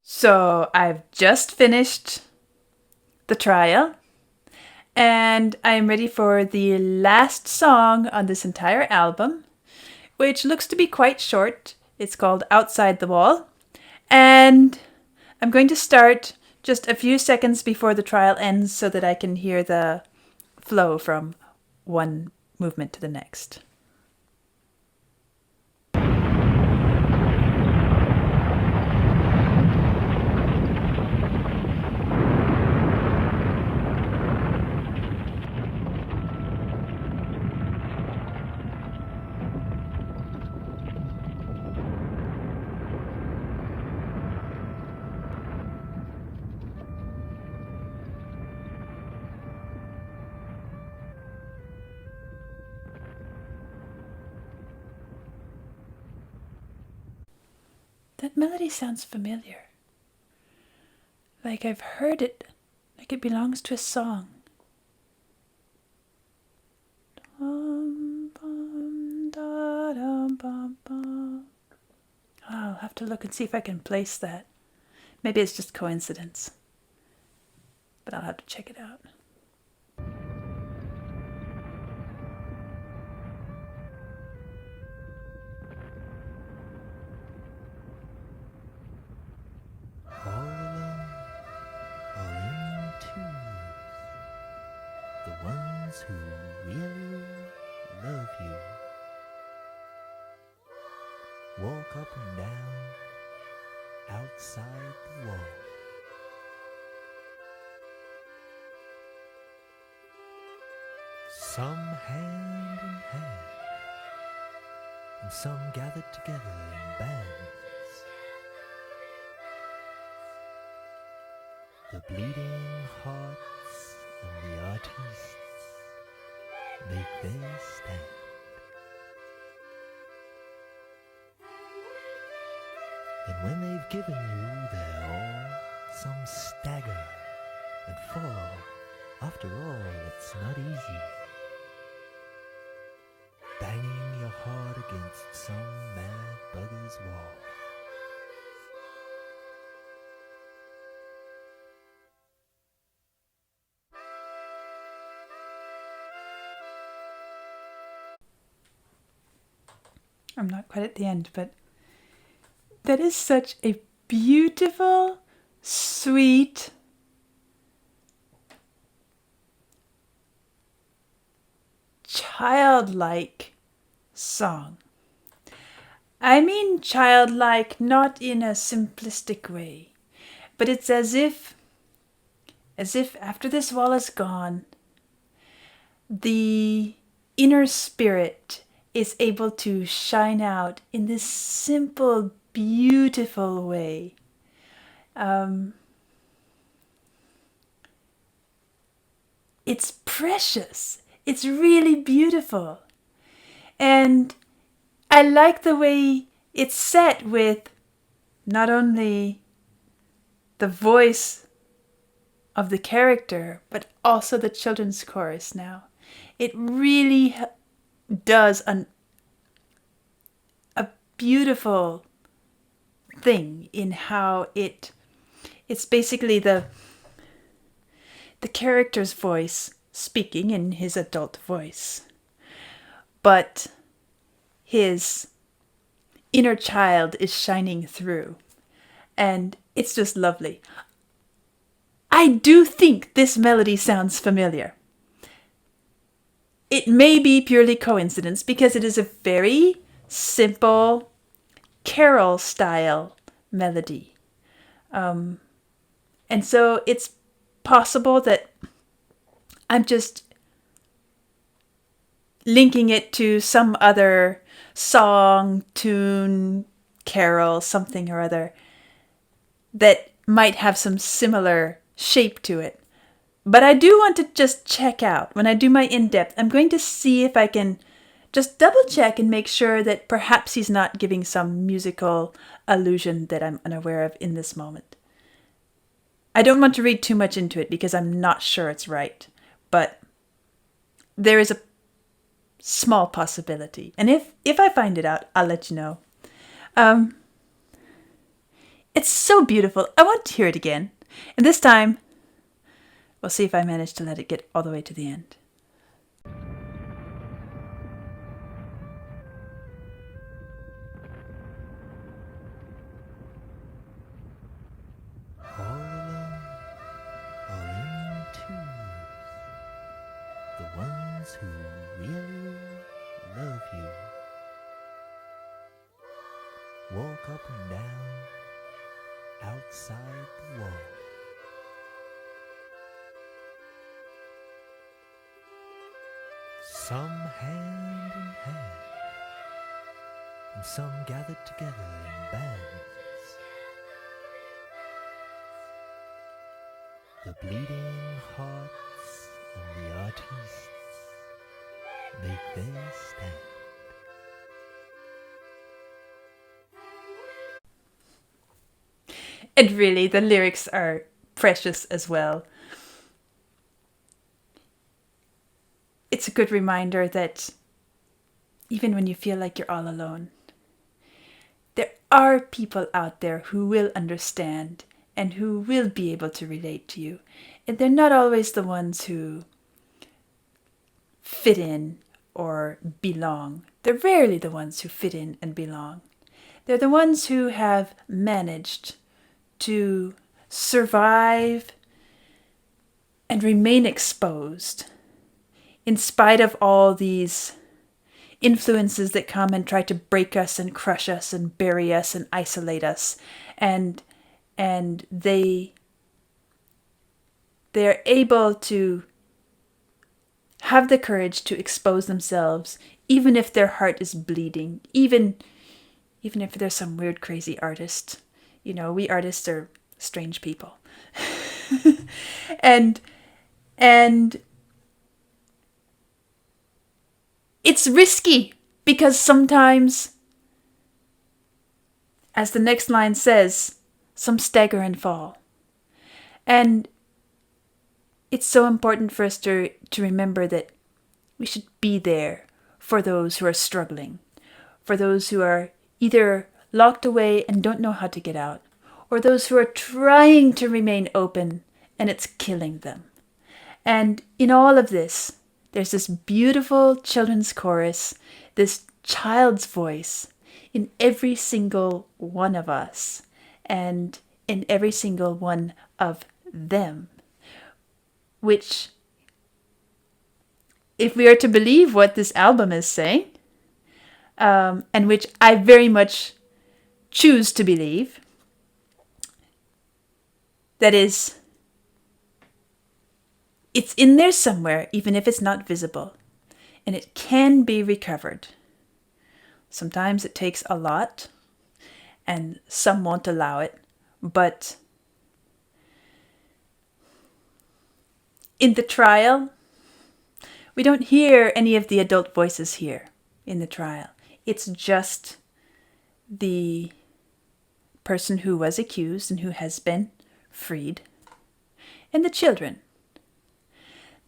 So I've just finished the trial and I'm ready for the last song on this entire album, which looks to be quite short. It's called Outside the Wall. And I'm going to start just a few seconds before the trial ends so that I can hear the flow from one movement to the next. That melody sounds familiar. Like I've heard it, like it belongs to a song. I'll have to look and see if I can place that. Maybe it's just coincidence, but I'll have to check it out. All alone or in twos, the ones who really love you walk up and down outside the wall. Some hand in hand, and some gathered together in bands. The bleeding hearts and the artists make their stand. And when they've given you their all, some stagger and fall. After all, it's not easy. Banging your heart against some mad bugger's wall. I'm not quite at the end, but that is such a beautiful, sweet, childlike song. I mean childlike not in a simplistic way, but it's as if after this wall is gone, the inner spirit is able to shine out in this simple, beautiful way. It's precious. It's really beautiful. And I like the way it's set with not only the voice of the character, but also the children's chorus now. It really does a beautiful thing in how it's basically the character's voice speaking in his adult voice, but his inner child is shining through, and it's just lovely. I do think this melody sounds familiar. It may be purely coincidence because it is a very simple carol style melody. And so it's possible that I'm just linking it to some other song, tune, carol, something or other that might have some similar shape to it. But I do want to just check out, when I do my in-depth, I'm going to see if I can just double check and make sure that perhaps he's not giving some musical allusion that I'm unaware of in this moment. I don't want to read too much into it because I'm not sure it's right, but there is a small possibility. And if I find it out, I'll let you know. It's so beautiful. I want to hear it again. And this time, we'll see if I manage to let it get all the way to the end. All alone, all in twos, the ones who really love you. Walk up and down, outside the wall. Some hand in hand, and some gathered together in bands. The bleeding hearts and the artists make their stand. And really, the lyrics are precious as well. It's a good reminder that even when you feel like you're all alone, there are people out there who will understand and who will be able to relate to you. And they're not always the ones who fit in or belong. They're rarely the ones who fit in and belong. They're the ones who have managed to survive and remain exposed in spite of all these influences that come and try to break us and crush us and bury us and isolate us. And they're able to have the courage to expose themselves, even if their heart is bleeding, even if they're some weird, crazy artist. You know, we artists are strange people. and it's risky because sometimes, as the next line says, some stagger and fall. And it's so important for us to remember that we should be there for those who are struggling, for those who are either locked away and don't know how to get out, or those who are trying to remain open and it's killing them. And in all of this, there's this beautiful children's chorus, this child's voice in every single one of us and in every single one of them, which, if we are to believe what this album is saying, and which I very much choose to believe, that is, it's in there somewhere, even if it's not visible, and it can be recovered. Sometimes it takes a lot, and some won't allow it, but in the trial, we don't hear any of the adult voices here in the trial. It's just the person who was accused and who has been freed, and the children.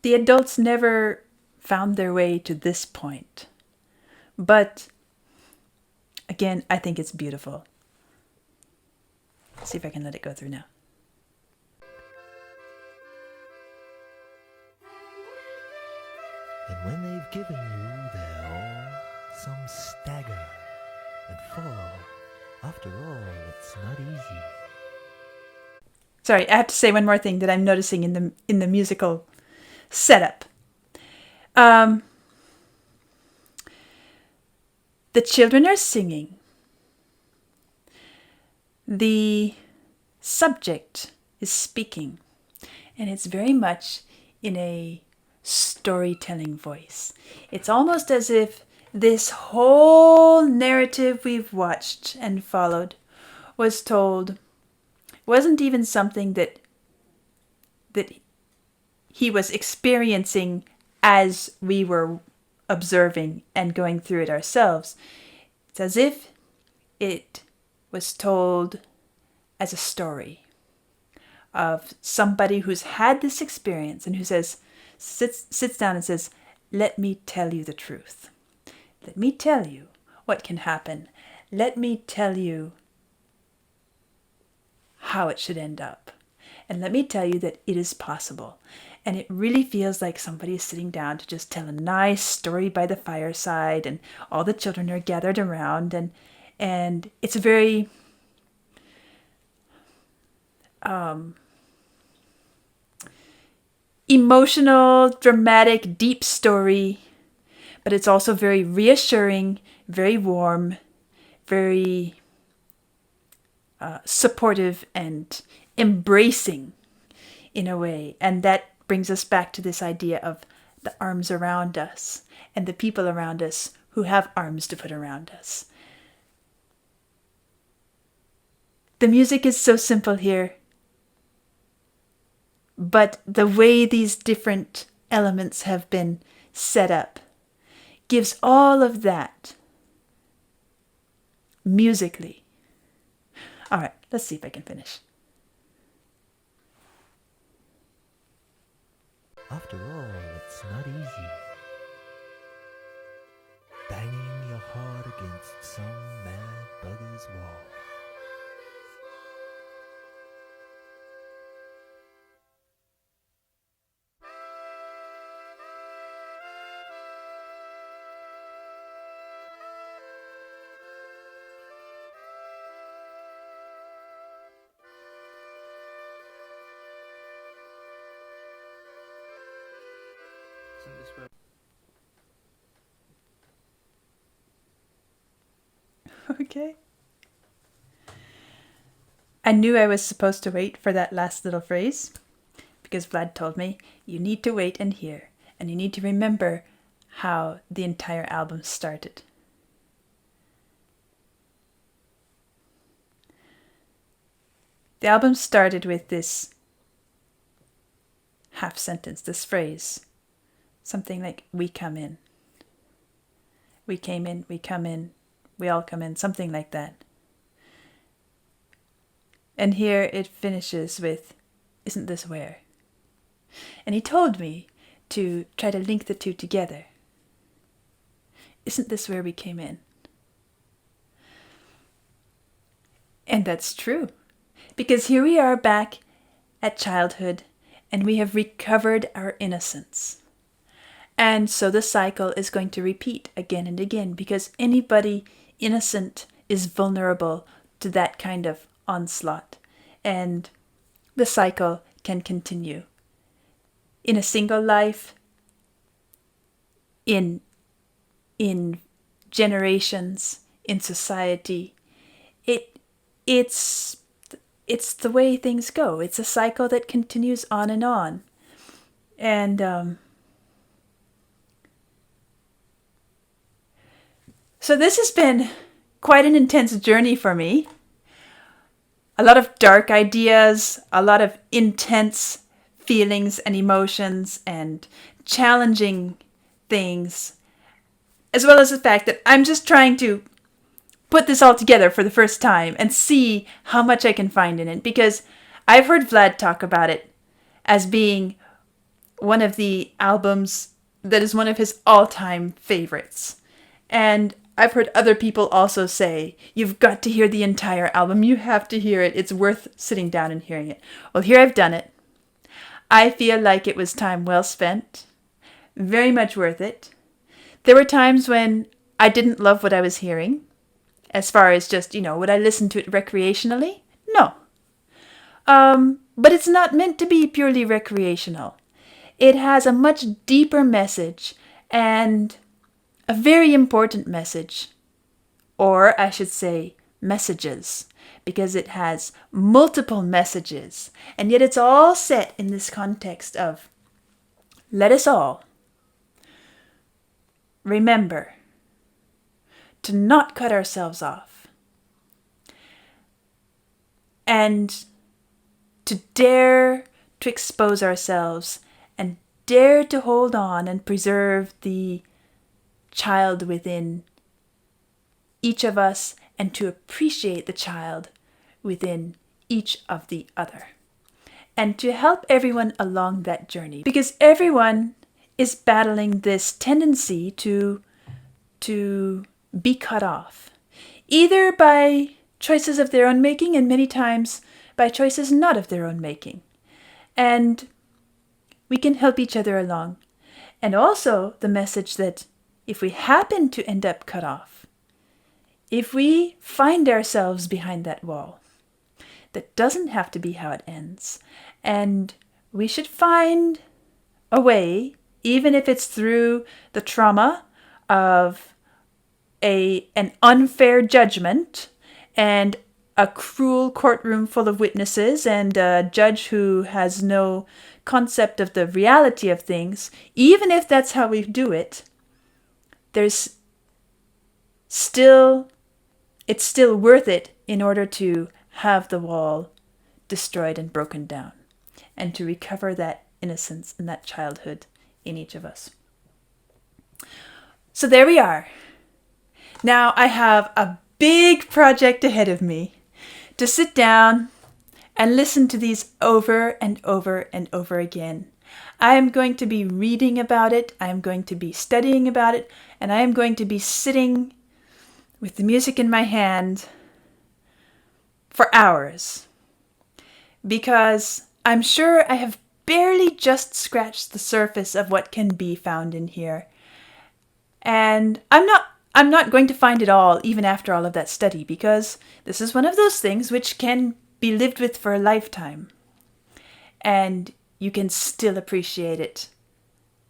The adults never found their way to this point. But again, I think it's beautiful. Let's see if I can let it go through now. And when they've given you their all, some stagger and fall. After all, it's not easy. Sorry, I have to say one more thing that I'm noticing in the musical setup. The children are singing. The subject is speaking, and it's very much in a storytelling voice. It's almost as if this whole narrative we've watched and followed was told, wasn't even something that he was experiencing as we were observing and going through it ourselves. It's as if it was told as a story of somebody who's had this experience and who sits down and says, let me tell you the truth. Let me tell you what can happen. Let me tell you how it should end up. And let me tell you that it is possible. And it really feels like somebody is sitting down to just tell a nice story by the fireside, and all the children are gathered around, and it's a very emotional, dramatic, deep story, but it's also very reassuring, very warm, very supportive and embracing in a way. And that brings us back to this idea of the arms around us and the people around us who have arms to put around us. The music is so simple here, but the way these different elements have been set up gives all of that musically. All right, let's see if I can finish. After all, it's not easy. Banging your heart against some mad bugger's wall. Okay. I knew I was supposed to wait for that last little phrase because Vlad told me you need to wait and hear, and you need to remember how the entire album started. The album started with this half sentence, this phrase, something like, we come in. We came in, we come in, we all come in, something like that. And here it finishes with, isn't this where? And he told me to try to link the two together. Isn't this where we came in? And that's true. Because here we are back at childhood, and we have recovered our innocence. And so the cycle is going to repeat again and again, because anybody innocent is vulnerable to that kind of onslaught. And the cycle can continue. In a single life, in generations, in society, it's the way things go. It's a cycle that continues on and on. And so this has been quite an intense journey for me. A lot of dark ideas, a lot of intense feelings and emotions and challenging things, as well as the fact that I'm just trying to put this all together for the first time and see how much I can find in it, because I've heard Vlad talk about it as being one of the albums that is one of his all-time favorites. And I've heard other people also say, you've got to hear the entire album. You have to hear it. It's worth sitting down and hearing it. Well, here I've done it. I feel like it was time well spent. Very much worth it. There were times when I didn't love what I was hearing. As far as just, would I listen to it recreationally? No. But it's not meant to be purely recreational. It has a much deeper message, and a very important message, or I should say messages, because it has multiple messages, and yet it's all set in this context of, let us all remember to not cut ourselves off, and to dare to expose ourselves, and dare to hold on and preserve the child within each of us, and to appreciate the child within each of the other, and to help everyone along that journey, because everyone is battling this tendency to be cut off, either by choices of their own making, and many times by choices not of their own making. And we can help each other along. And also the message that if we happen to end up cut off, if we find ourselves behind that wall, that doesn't have to be how it ends. And we should find a way, even if it's through the trauma of an unfair judgment and a cruel courtroom full of witnesses and a judge who has no concept of the reality of things, even if that's how we do it, it's still worth it in order to have the wall destroyed and broken down and to recover that innocence and that childhood in each of us. So there we are. Now I have a big project ahead of me to sit down and listen to these over and over and over again. I am going to be reading about it, I am going to be studying about it, and I am going to be sitting with the music in my hand for hours. Because I'm sure I have barely just scratched the surface of what can be found in here. And I'm not going to find it all, even after all of that study, because this is one of those things which can be lived with for a lifetime. And you can still appreciate it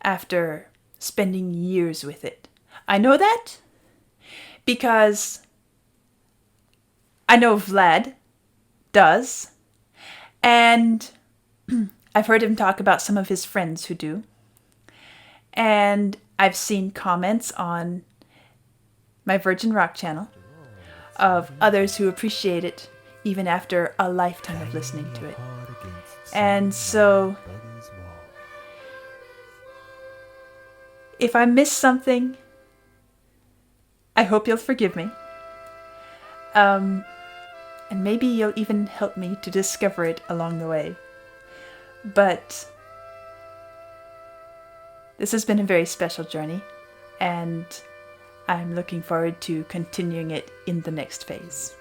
after spending years with it. I know that because I know Vlad does. And I've heard him talk about some of his friends who do. And I've seen comments on my Virgin Rock channel of others who appreciate it even after a lifetime of listening to it. And so, if I miss something, I hope you'll forgive me. And maybe you'll even help me to discover it along the way. But this has been a very special journey, and I'm looking forward to continuing it in the next phase.